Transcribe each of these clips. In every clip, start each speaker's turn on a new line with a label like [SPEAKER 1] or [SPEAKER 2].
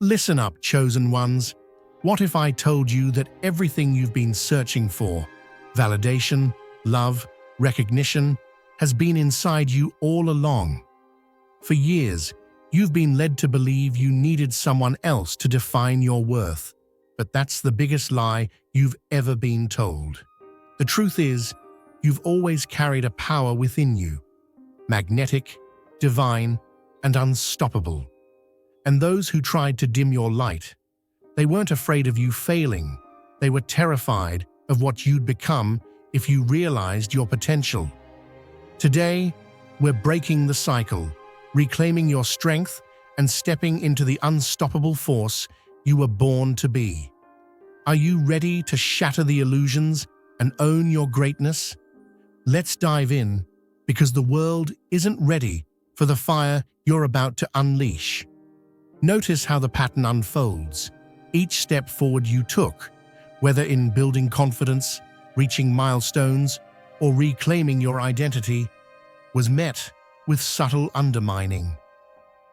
[SPEAKER 1] Listen up, chosen ones. What if I told you that everything you've been searching for, validation, love, recognition, has been inside you all along? For years, you've been led to believe you needed someone else to define your worth. But that's the biggest lie you've ever been told. The truth is, you've always carried a power within you, magnetic, divine, and unstoppable. And those who tried to dim your light, they weren't afraid of you failing. They were terrified of what you'd become if you realized your potential. Today, we're breaking the cycle, reclaiming your strength, and stepping into the unstoppable force you were born to be. Are you ready to shatter the illusions and own your greatness? Let's dive in, because the world isn't ready for the fire you're about to unleash. Notice how the pattern unfolds. Each step forward you took, whether in building confidence, reaching milestones, or reclaiming your identity, was met with subtle undermining.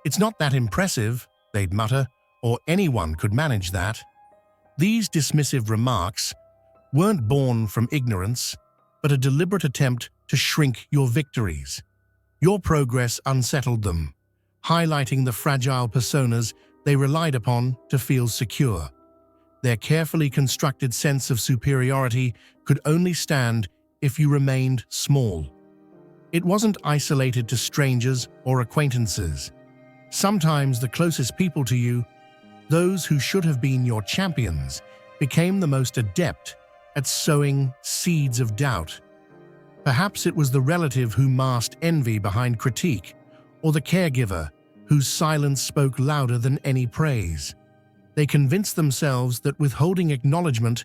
[SPEAKER 1] "It's not that impressive," they'd mutter, "or anyone could manage that." These dismissive remarks weren't born from ignorance, but a deliberate attempt to shrink your victories. Your progress unsettled them, highlighting the fragile personas they relied upon to feel secure. Their carefully constructed sense of superiority could only stand if you remained small. It wasn't isolated to strangers or acquaintances. Sometimes the closest people to you, those who should have been your champions, became the most adept at sowing seeds of doubt. Perhaps it was the relative who masked envy behind critique, or the caregiver whose silence spoke louder than any praise. They convinced themselves that withholding acknowledgement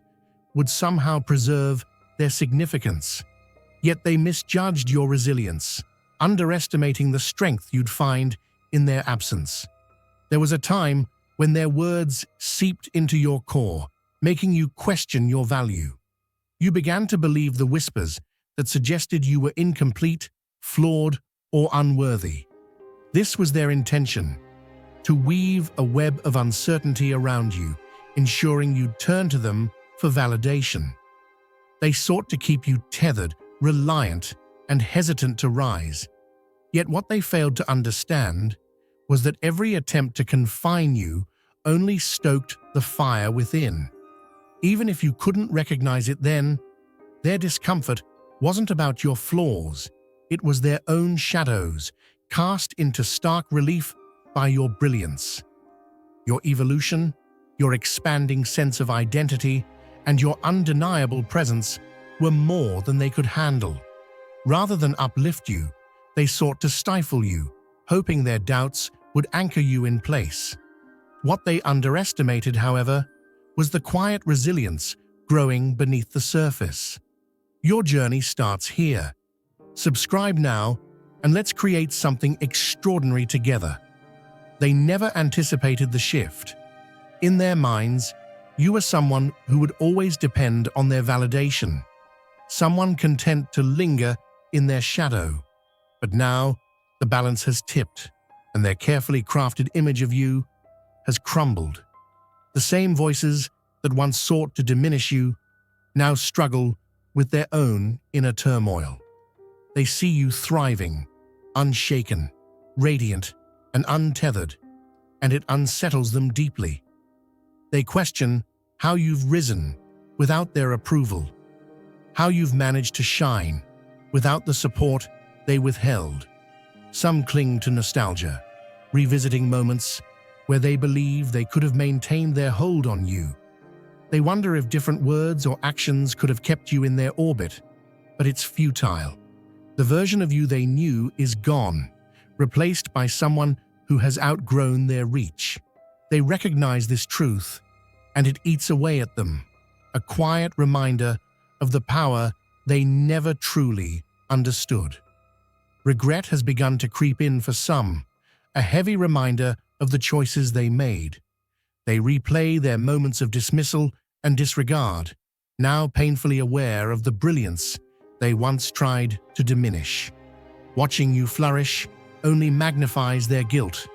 [SPEAKER 1] would somehow preserve their significance. Yet they misjudged your resilience, underestimating the strength you'd find in their absence. There was a time when their words seeped into your core, making you question your value. You began to believe the whispers that suggested you were incomplete, flawed, or unworthy. This was their intention, to weave a web of uncertainty around you, ensuring you'd turn to them for validation. They sought to keep you tethered, reliant, and hesitant to rise. Yet what they failed to understand was that every attempt to confine you only stoked the fire within. Even if you couldn't recognize it then, their discomfort wasn't about your flaws. It was their own shadows, cast into stark relief by your brilliance. Your evolution, your expanding sense of identity, and your undeniable presence were more than they could handle. Rather than uplift you, they sought to stifle you, hoping their doubts would anchor you in place. What they underestimated, however, was the quiet resilience growing beneath the surface. Your journey starts here. Subscribe now, and let's create something extraordinary together. They never anticipated the shift. In their minds, you were someone who would always depend on their validation, someone content to linger in their shadow. But now, the balance has tipped, and their carefully crafted image of you has crumbled. The same voices that once sought to diminish you now struggle with their own inner turmoil. They see you thriving, unshaken, radiant, and untethered, and it unsettles them deeply. They question how you've risen without their approval, how you've managed to shine without the support they withheld. Some cling to nostalgia, revisiting moments where they believe they could have maintained their hold on you. They wonder if different words or actions could have kept you in their orbit, but it's futile. The version of you they knew is gone, replaced by someone who has outgrown their reach. They recognize this truth, and it eats away at them, a quiet reminder of the power they never truly understood. Regret has begun to creep in for some, a heavy reminder of the choices they made. They replay their moments of dismissal and disregard, now painfully aware of the brilliance they once tried to diminish. Watching you flourish only magnifies their guilt.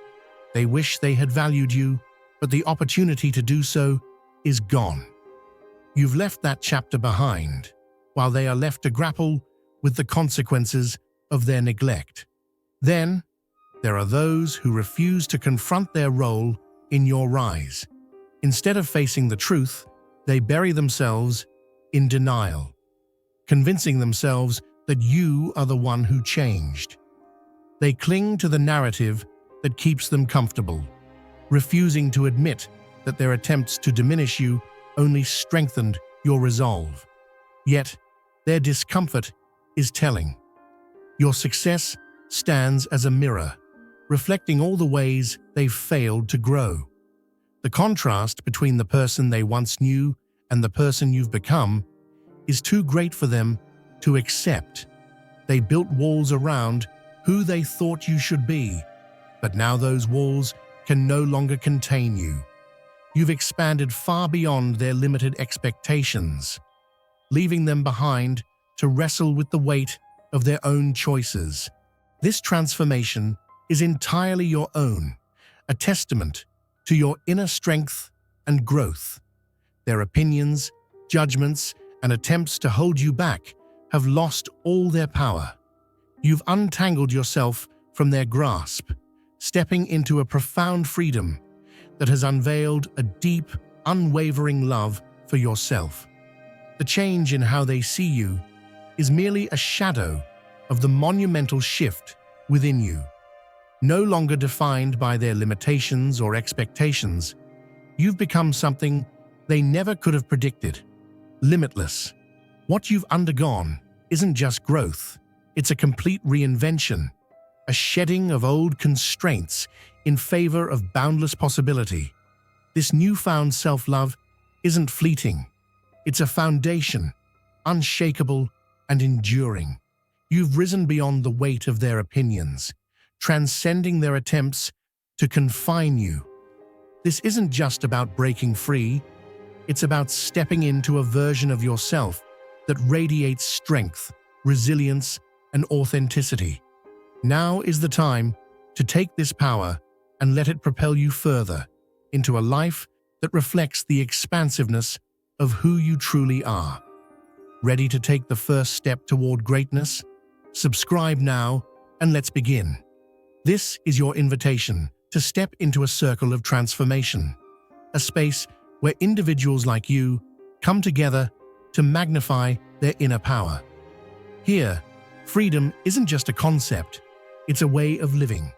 [SPEAKER 1] They wish they had valued you but the opportunity to do so is gone. You've left that chapter behind, while they are left to grapple with the consequences of their neglect. Then, there are those who refuse to confront their role in your rise. Instead of facing the truth, they bury themselves in denial, convincing themselves that you are the one who changed. They cling to the narrative that keeps them comfortable, refusing to admit that their attempts to diminish you only strengthened your resolve. Yet, their discomfort is telling. Your success stands as a mirror, reflecting all the ways they've failed to grow. The contrast between the person they once knew and the person you've become is too great for them to accept. They built walls around who they thought you should be, but now those walls can no longer contain you. You've expanded far beyond their limited expectations, leaving them behind to wrestle with the weight of their own choices. This transformation is entirely your own, a testament to your inner strength and growth. Their opinions, judgments, and attempts to hold you back have lost all their power. You've untangled yourself from their grasp, stepping into a profound freedom that has unveiled a deep, unwavering love for yourself. The change in how they see you is merely a shadow of the monumental shift within you. No longer defined by their limitations or expectations, you've become something they never could have predicted. Limitless. What you've undergone isn't just growth, it's a complete reinvention, a shedding of old constraints in favor of boundless possibility. This newfound self-love isn't fleeting. It's a foundation, unshakable and enduring. You've risen beyond the weight of their opinions, transcending their attempts to confine you. This isn't just about breaking free, it's about stepping into a version of yourself that radiates strength, resilience, and authenticity. Now is the time to take this power and let it propel you further into a life that reflects the expansiveness of who you truly are. Ready to take the first step toward greatness? Subscribe now and let's begin. This is your invitation to step into a circle of transformation, a space where individuals like you come together to magnify their inner power. Here, freedom isn't just a concept, it's a way of living,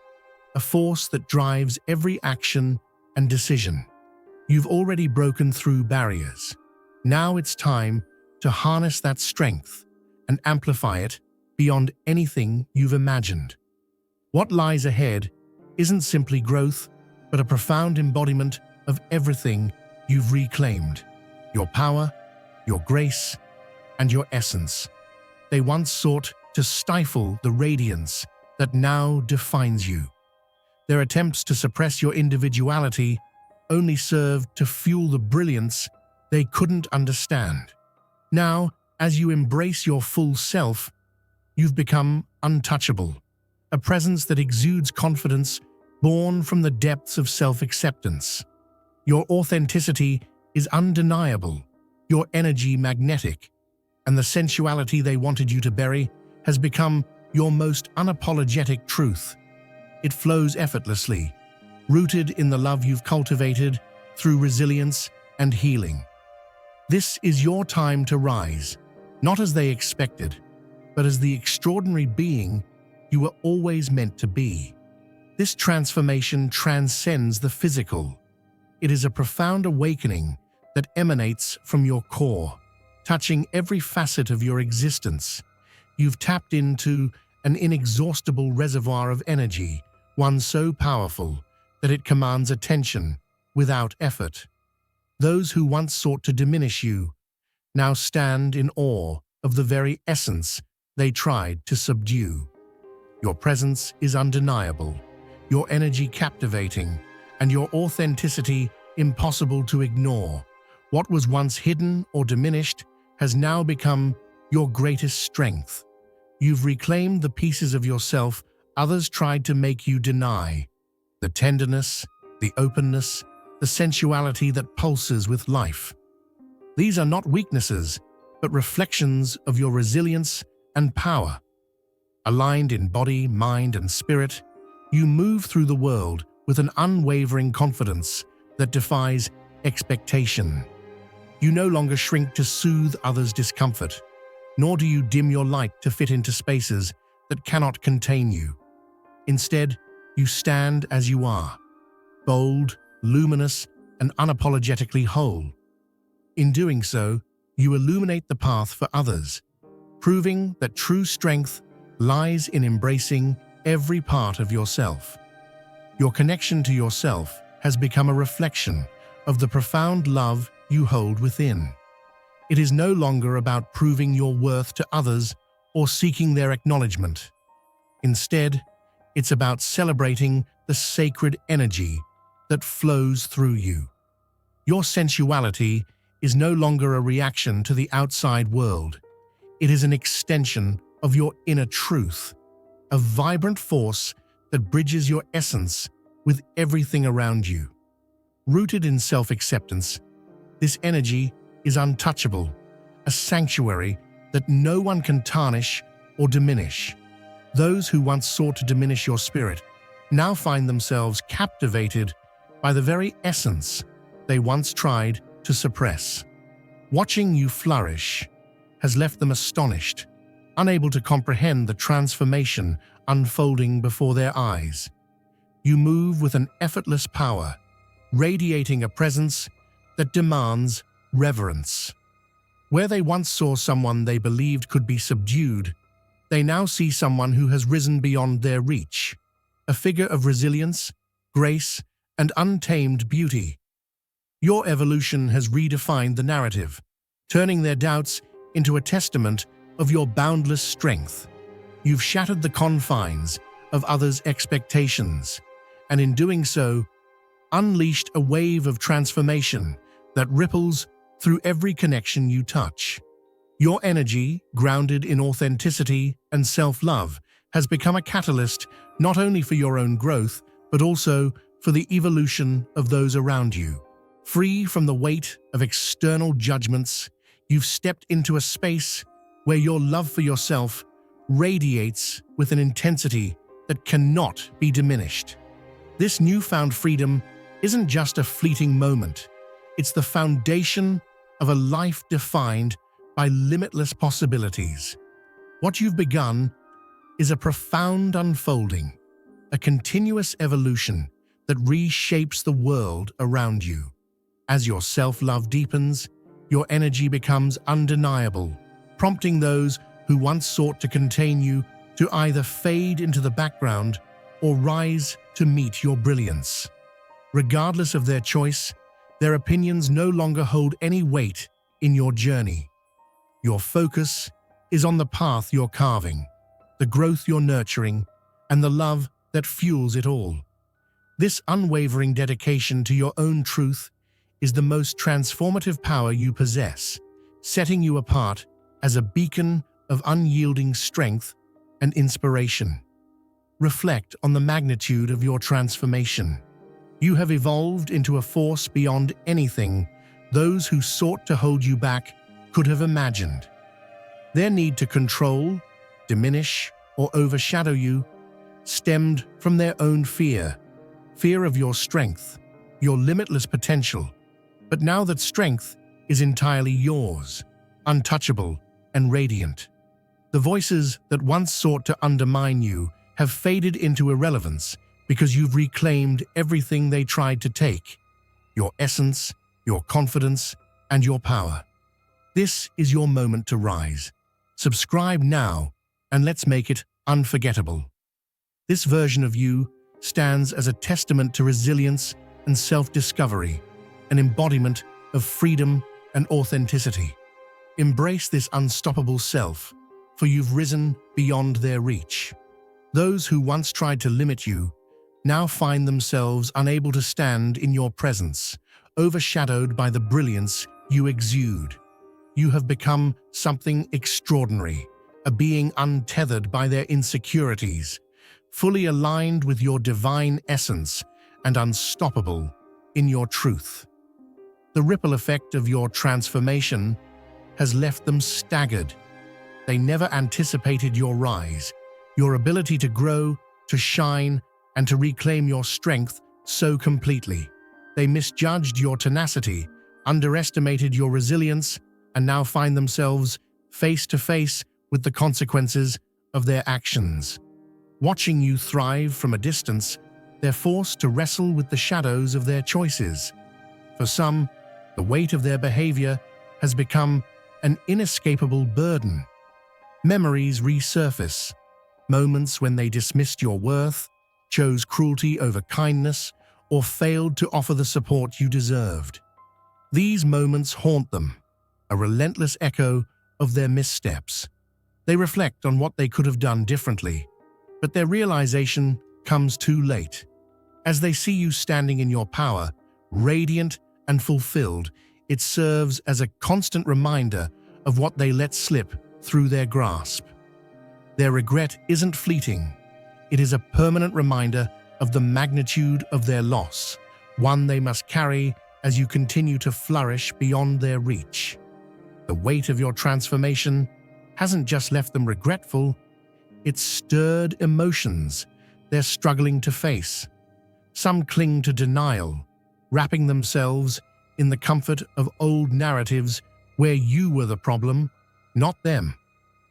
[SPEAKER 1] a force that drives every action and decision. You've already broken through barriers. Now it's time to harness that strength and amplify it beyond anything you've imagined. What lies ahead isn't simply growth, but a profound embodiment of everything you've reclaimed: your power, your grace, and your essence. They once sought to stifle the radiance that now defines you. Their attempts to suppress your individuality only served to fuel the brilliance they couldn't understand. Now, as you embrace your full self, you've become untouchable, a presence that exudes confidence born from the depths of self-acceptance. Your authenticity is undeniable, your energy magnetic, and the sensuality they wanted you to bury has become your most unapologetic truth. It flows effortlessly, rooted in the love you've cultivated through resilience and healing. This is your time to rise, not as they expected, but as the extraordinary being you were always meant to be. This transformation transcends the physical. It is a profound awakening that emanates from your core, touching every facet of your existence. You've tapped into an inexhaustible reservoir of energy, one so powerful that it commands attention without effort. Those who once sought to diminish you now stand in awe of the very essence they tried to subdue. Your presence is undeniable, your energy captivating, and your authenticity impossible to ignore. What was once hidden or diminished has now become your greatest strength. You've reclaimed the pieces of yourself others tried to make you deny: the tenderness, the openness, the sensuality that pulses with life. These are not weaknesses, but reflections of your resilience and power. Aligned in body, mind, and spirit, you move through the world with an unwavering confidence that defies expectation. You no longer shrink to soothe others' discomfort, nor do you dim your light to fit into spaces that cannot contain you. Instead, you stand as you are, bold, luminous, and unapologetically whole. In doing so, you illuminate the path for others, proving that true strength lies in embracing every part of yourself. Your connection to yourself has become a reflection of the profound love you hold within. It is no longer about proving your worth to others or seeking their acknowledgement. Instead, it's about celebrating the sacred energy that flows through you. Your sensuality is no longer a reaction to the outside world. It is an extension of your inner truth, a vibrant force that bridges your essence with everything around you. Rooted in self-acceptance, this energy is untouchable, a sanctuary that no one can tarnish or diminish. Those who once sought to diminish your spirit now find themselves captivated by the very essence they once tried to suppress. Watching you flourish has left them astonished, unable to comprehend the transformation unfolding before their eyes. You move with an effortless power, radiating a presence that demands reverence. Where they once saw someone they believed could be subdued, they now see someone who has risen beyond their reach, a figure of resilience, grace, and untamed beauty. Your evolution has redefined the narrative, turning their doubts into a testament of your boundless strength. You've shattered the confines of others' expectations, and in doing so, unleashed a wave of transformation that ripples through every connection you touch. Your energy, grounded in authenticity and self-love, has become a catalyst not only for your own growth, but also for the evolution of those around you. Free from the weight of external judgments, you've stepped into a space where your love for yourself radiates with an intensity that cannot be diminished. This newfound freedom isn't just a fleeting moment. It's the foundation of a life defined by limitless possibilities. What you've begun is a profound unfolding, a continuous evolution that reshapes the world around you. As your self-love deepens, your energy becomes undeniable, prompting those who once sought to contain you to either fade into the background or rise to meet your brilliance. Regardless of their choice, their opinions no longer hold any weight in your journey. Your focus is on the path you're carving, the growth you're nurturing, and the love that fuels it all. This unwavering dedication to your own truth is the most transformative power you possess, setting you apart as a beacon of unyielding strength and inspiration. Reflect on the magnitude of your transformation. You have evolved into a force beyond anything those who sought to hold you back could have imagined. Their need to control, diminish, or overshadow you stemmed from their own fear of your strength, your limitless potential. But now that strength is entirely yours, untouchable and radiant, the voices that once sought to undermine you have faded into irrelevance because you've reclaimed everything they tried to take: your essence, your confidence, and your power. This is your moment to rise. Subscribe now, and let's make it unforgettable. This version of you stands as a testament to resilience and self-discovery, an embodiment of freedom and authenticity. Embrace this unstoppable self, for you've risen beyond their reach. Those who once tried to limit you now find themselves unable to stand in your presence, overshadowed by the brilliance you exude. You have become something extraordinary, a being untethered by their insecurities, fully aligned with your divine essence and unstoppable in your truth. The ripple effect of your transformation has left them staggered. They never anticipated your rise, your ability to grow, to shine, and to reclaim your strength so completely. They misjudged your tenacity, underestimated your resilience, and now find themselves face to face with the consequences of their actions. Watching you thrive from a distance, they're forced to wrestle with the shadows of their choices. For some, the weight of their behavior has become an inescapable burden. Memories resurface, moments when they dismissed your worth, chose cruelty over kindness, or failed to offer the support you deserved. These moments haunt them, a relentless echo of their missteps. They reflect on what they could have done differently, but their realization comes too late. As they see you standing in your power, radiant and fulfilled, it serves as a constant reminder of what they let slip through their grasp. Their regret isn't fleeting. It is a permanent reminder of the magnitude of their loss, one they must carry as you continue to flourish beyond their reach. The weight of your transformation hasn't just left them regretful, it's stirred emotions they're struggling to face. Some cling to denial, wrapping themselves in the comfort of old narratives where you were the problem, not them.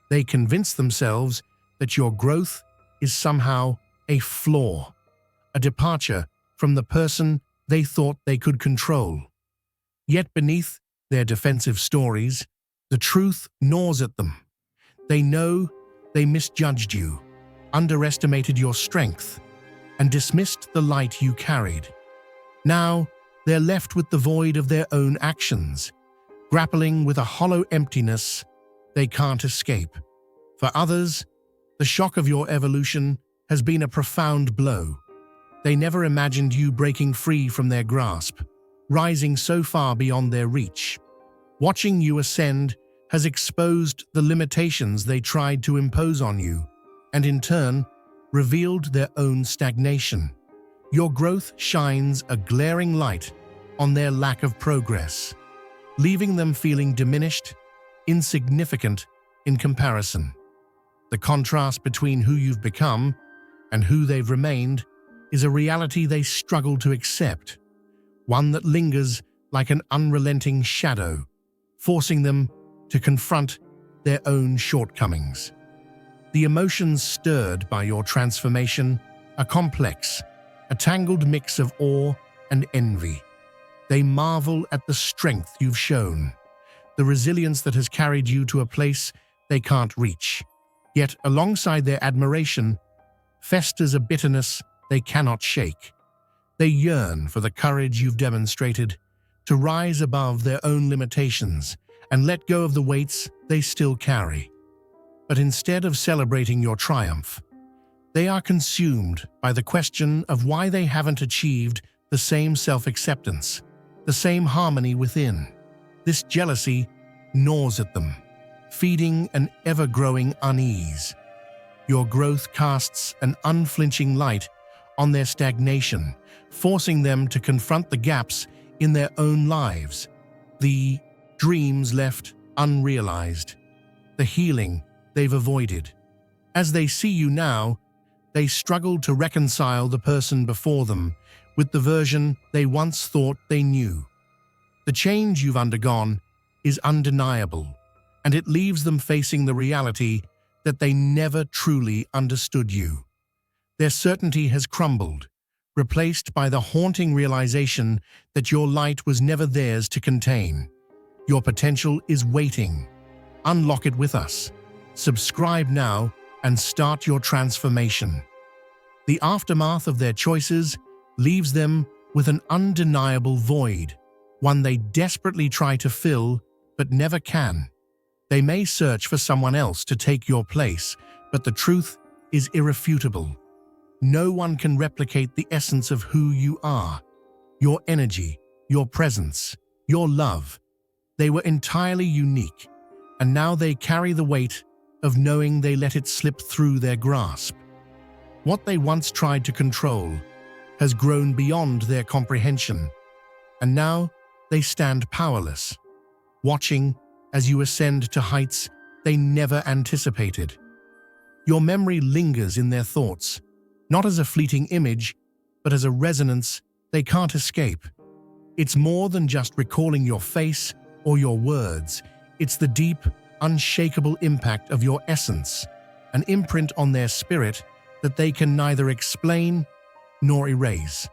[SPEAKER 1] They convince themselves that your growth is somehow a flaw, a departure from the person they thought they could control. Yet beneath their defensive stories, the truth gnaws at them. They know they misjudged you, underestimated your strength, and dismissed the light you carried. Now, they're left with the void of their own actions, grappling with a hollow emptiness they can't escape. For others, the shock of your evolution has been a profound blow. They never imagined you breaking free from their grasp, rising so far beyond their reach. Watching you ascend has exposed the limitations they tried to impose on you, and in turn, revealed their own stagnation. Your growth shines a glaring light on their lack of progress, leaving them feeling diminished, insignificant in comparison. The contrast between who you've become and who they've remained is a reality they struggle to accept, one that lingers like an unrelenting shadow, forcing them to confront their own shortcomings. The emotions stirred by your transformation are complex, a tangled mix of awe and envy. They marvel at the strength you've shown, the resilience that has carried you to a place they can't reach. Yet, alongside their admiration, festers a bitterness they cannot shake. They yearn for the courage you've demonstrated to rise above their own limitations and let go of the weights they still carry. But instead of celebrating your triumph, they are consumed by the question of why they haven't achieved the same self-acceptance, the same harmony within. This jealousy gnaws at them, feeding an ever-growing unease. Your growth casts an unflinching light on their stagnation, forcing them to confront the gaps in their own lives, the dreams left unrealized, the healing they've avoided. As they see you now, they struggle to reconcile the person before them with the version they once thought they knew. The change you've undergone is undeniable, and it leaves them facing the reality that they never truly understood you. Their certainty has crumbled, replaced by the haunting realization that your light was never theirs to contain. Your potential is waiting. Unlock it with us. Subscribe now and start your transformation. The aftermath of their choices leaves them with an undeniable void, one they desperately try to fill but never can. They may search for someone else to take your place, but the truth is irrefutable. No one can replicate the essence of who you are. Your energy, your presence, your love. They were entirely unique, and now they carry the weight of knowing they let it slip through their grasp. What they once tried to control has grown beyond their comprehension, And now they stand powerless, watching as you ascend to heights they never anticipated. Your memory lingers in their thoughts, not as a fleeting image, but as a resonance they can't escape. It's more than just recalling your face or your words. It's the deep, unshakable impact of your essence, an imprint on their spirit that they can neither explain nor erase.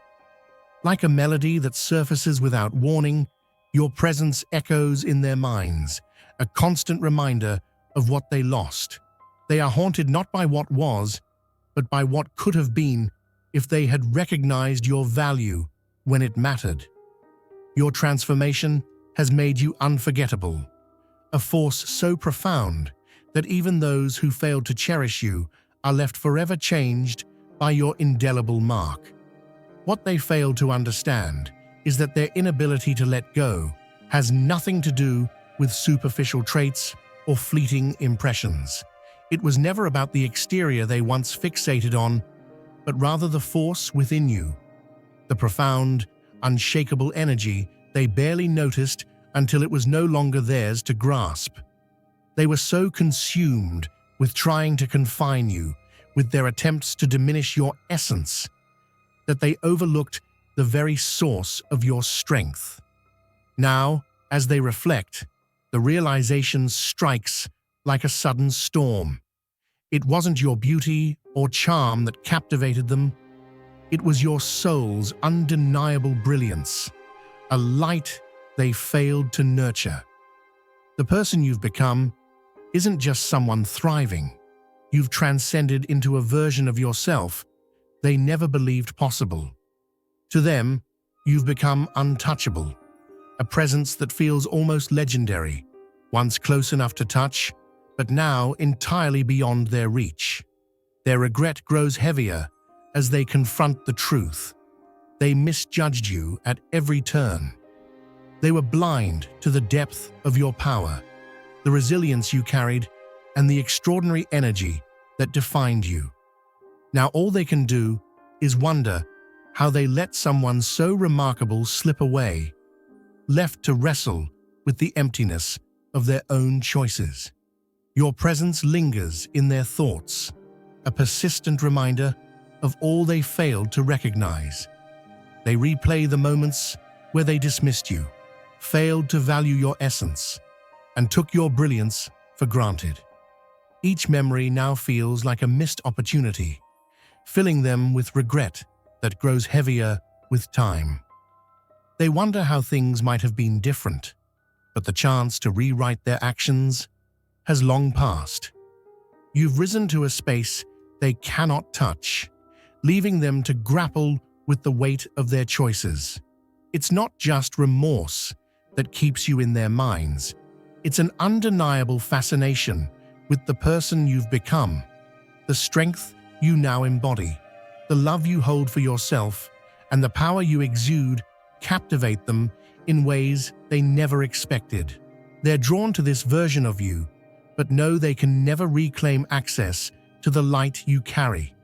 [SPEAKER 1] Like a melody that surfaces without warning, your presence echoes in their minds, a constant reminder of what they lost. They are haunted not by what was, but by what could have been if they had recognized your value when it mattered. Your transformation has made you unforgettable, a force so profound that even those who failed to cherish you are left forever changed by your indelible mark. What they fail to understand is that their inability to let go has nothing to do with superficial traits or fleeting impressions. It was never about the exterior they once fixated on, but rather the force within you, the profound, unshakable energy they barely noticed until it was no longer theirs to grasp. They were so consumed with trying to confine you, with their attempts to diminish your essence, that they overlooked the very source of your strength. Now, as they reflect, the realization strikes like a sudden storm. It wasn't your beauty or charm that captivated them. It was your soul's undeniable brilliance, a light they failed to nurture. The person you've become isn't just someone thriving. You've transcended into a version of yourself they never believed possible. To them, you've become untouchable, a presence that feels almost legendary, once close enough to touch, but now entirely beyond their reach. Their regret grows heavier as they confront the truth. They misjudged you at every turn. They were blind to the depth of your power, the resilience you carried, and the extraordinary energy that defined you. Now all they can do is wonder how they let someone so remarkable slip away, left to wrestle with the emptiness of their own choices. Your presence lingers in their thoughts, a persistent reminder of all they failed to recognize. They replay the moments where they dismissed you, failed to value your essence, and took your brilliance for granted. Each memory now feels like a missed opportunity, filling them with regret that grows heavier with time. They wonder how things might have been different, but the chance to rewrite their actions has long passed. You've risen to a space they cannot touch, leaving them to grapple with the weight of their choices. It's not just remorse that keeps you in their minds. It's an undeniable fascination with the person you've become, the strength you now embody, the love you hold for yourself, and the power you exude captivate them in ways they never expected. They're drawn to this version of you, but know they can never reclaim access to the light you carry.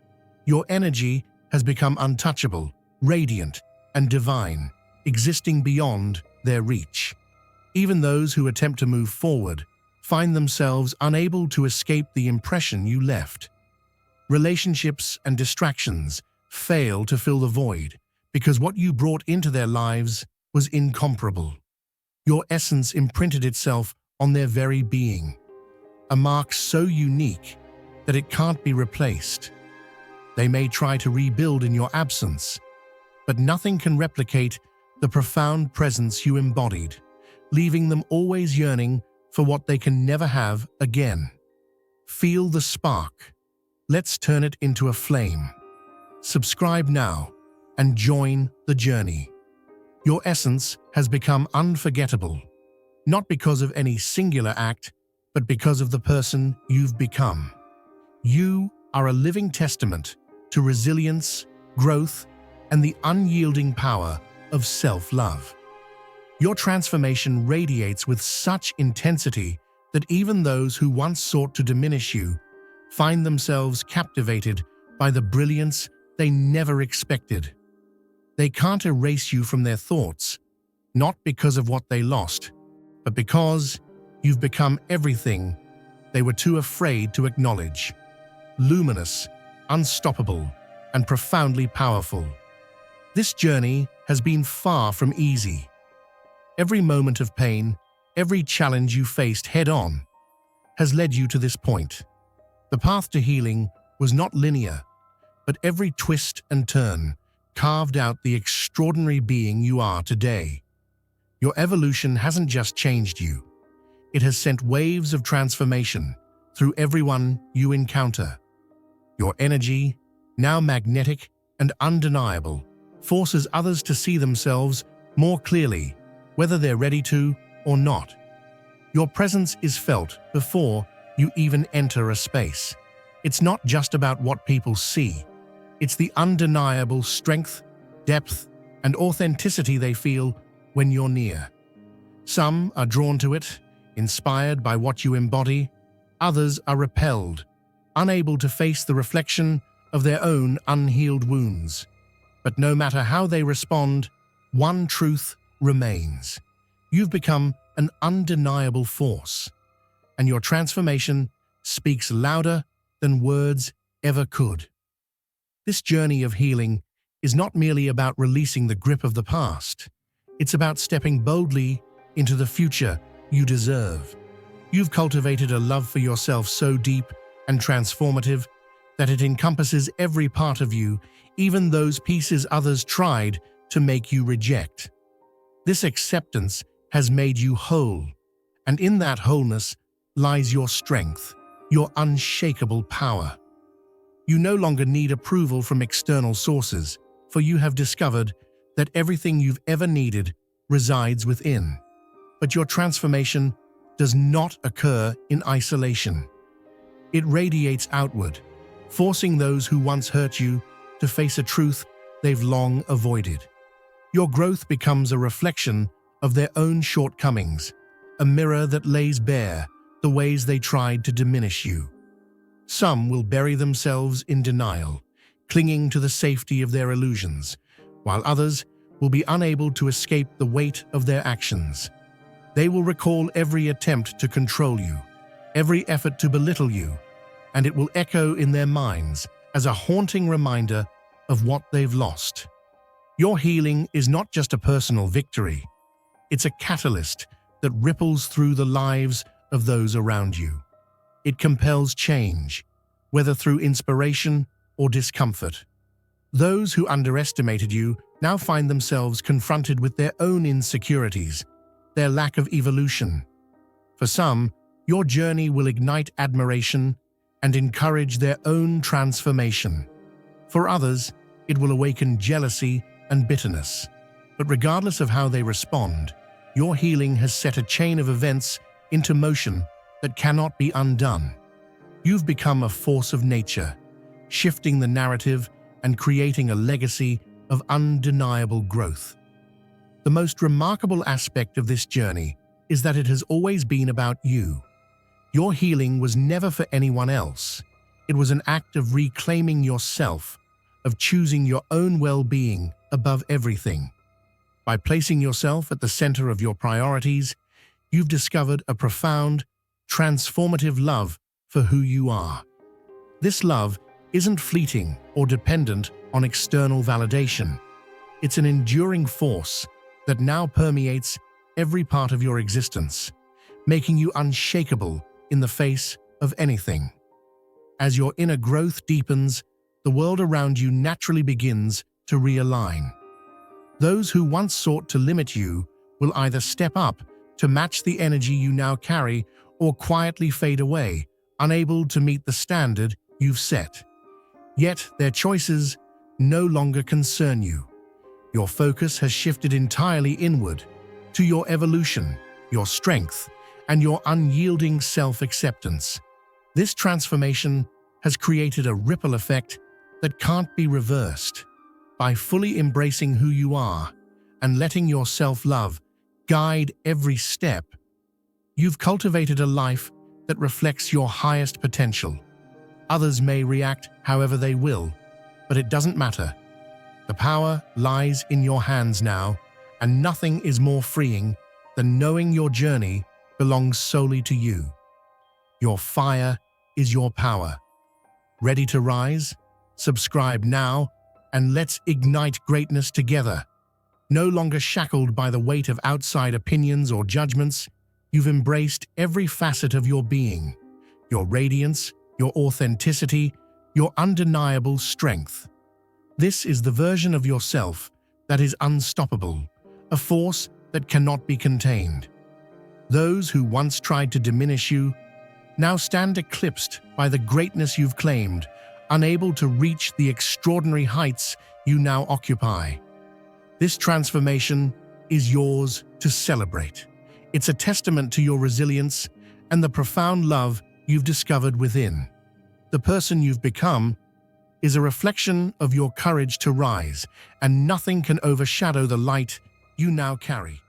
[SPEAKER 1] Your energy has become untouchable, radiant, and divine, existing beyond their reach. Even those who attempt to move forward find themselves unable to escape the impression you left. Relationships and distractions fail to fill the void because what you brought into their lives was incomparable. Your essence imprinted itself on their very being, a mark so unique that it can't be replaced. They may try to rebuild in your absence, but nothing can replicate the profound presence you embodied, leaving them always yearning for what they can never have again. Feel the spark. Let's turn it into a flame. Subscribe now and join the journey. Your essence has become unforgettable, not because of any singular act, but because of the person you've become. You are a living testament to resilience, growth, and the unyielding power of self-love. Your transformation radiates with such intensity that even those who once sought to diminish you find themselves captivated by the brilliance they never expected. They can't erase you from their thoughts, not because of what they lost, but because you've become everything they were too afraid to acknowledge. Luminous, unstoppable, and profoundly powerful. This journey has been far from easy. Every moment of pain, every challenge you faced head-on, has led you to this point. The path to healing was not linear, but every twist and turn carved out the extraordinary being you are today. Your evolution hasn't just changed you. It has sent waves of transformation through everyone you encounter. Your energy, now magnetic and undeniable, forces others to see themselves more clearly, whether they're ready to or not. Your presence is felt before you even enter a space. It's not just about what people see. It's the undeniable strength, depth, and authenticity they feel when you're near. Some are drawn to it, inspired by what you embody. Others are repelled, unable to face the reflection of their own unhealed wounds. But no matter how they respond, one truth remains. You've become an undeniable force, and your transformation speaks louder than words ever could. This journey of healing is not merely about releasing the grip of the past. It's about stepping boldly into the future you deserve. You've cultivated a love for yourself so deep and transformative that it encompasses every part of you, even those pieces others tried to make you reject. This acceptance has made you whole, and in that wholeness lies your strength, your unshakable power. You no longer need approval from external sources, for you have discovered that everything you've ever needed resides within. But your transformation does not occur in isolation. It radiates outward, forcing those who once hurt you to face a truth they've long avoided. Your growth becomes a reflection of their own shortcomings, a mirror that lays bare the ways they tried to diminish you. Some will bury themselves in denial, clinging to the safety of their illusions, while others will be unable to escape the weight of their actions. They will recall every attempt to control you, every effort to belittle you, and it will echo in their minds as a haunting reminder of what they've lost. Your healing is not just a personal victory. It's a catalyst that ripples through the lives of those around you. It compels change, whether through inspiration or discomfort. Those who underestimated you now find themselves confronted with their own insecurities, their lack of evolution. For some, your journey will ignite admiration and encourage their own transformation. For others, it will awaken jealousy and bitterness. But regardless of how they respond, your healing has set a chain of events into motion that cannot be undone. You've become a force of nature, shifting the narrative and creating a legacy of undeniable growth. The most remarkable aspect of this journey is that it has always been about you. Your healing was never for anyone else. It was an act of reclaiming yourself, of choosing your own well-being above everything. By placing yourself at the center of your priorities, you've discovered a profound, transformative love for who you are. This love isn't fleeting or dependent on external validation. It's an enduring force that now permeates every part of your existence, making you unshakable in the face of anything. As your inner growth deepens, the world around you naturally begins to realign. Those who once sought to limit you will either step up to match the energy you now carry or quietly fade away, unable to meet the standard you've set. Yet their choices no longer concern you. Your focus has shifted entirely inward, to your evolution, your strength, and your unyielding self-acceptance. This transformation has created a ripple effect that can't be reversed. By fully embracing who you are and letting your self-love guide every step, you've cultivated a life that reflects your highest potential. Others may react however they will, but it doesn't matter. The power lies in your hands now, and nothing is more freeing than knowing your journey belongs solely to you. Your fire is your power. Ready to rise? Subscribe now, and let's ignite greatness together. No longer shackled by the weight of outside opinions or judgments, you've embraced every facet of your being, your radiance, your authenticity, your undeniable strength. This is the version of yourself that is unstoppable, a force that cannot be contained. Those who once tried to diminish you now stand eclipsed by the greatness you've claimed, unable to reach the extraordinary heights you now occupy. This transformation is yours to celebrate. It's a testament to your resilience and the profound love you've discovered within. The person you've become is a reflection of your courage to rise, and nothing can overshadow the light you now carry.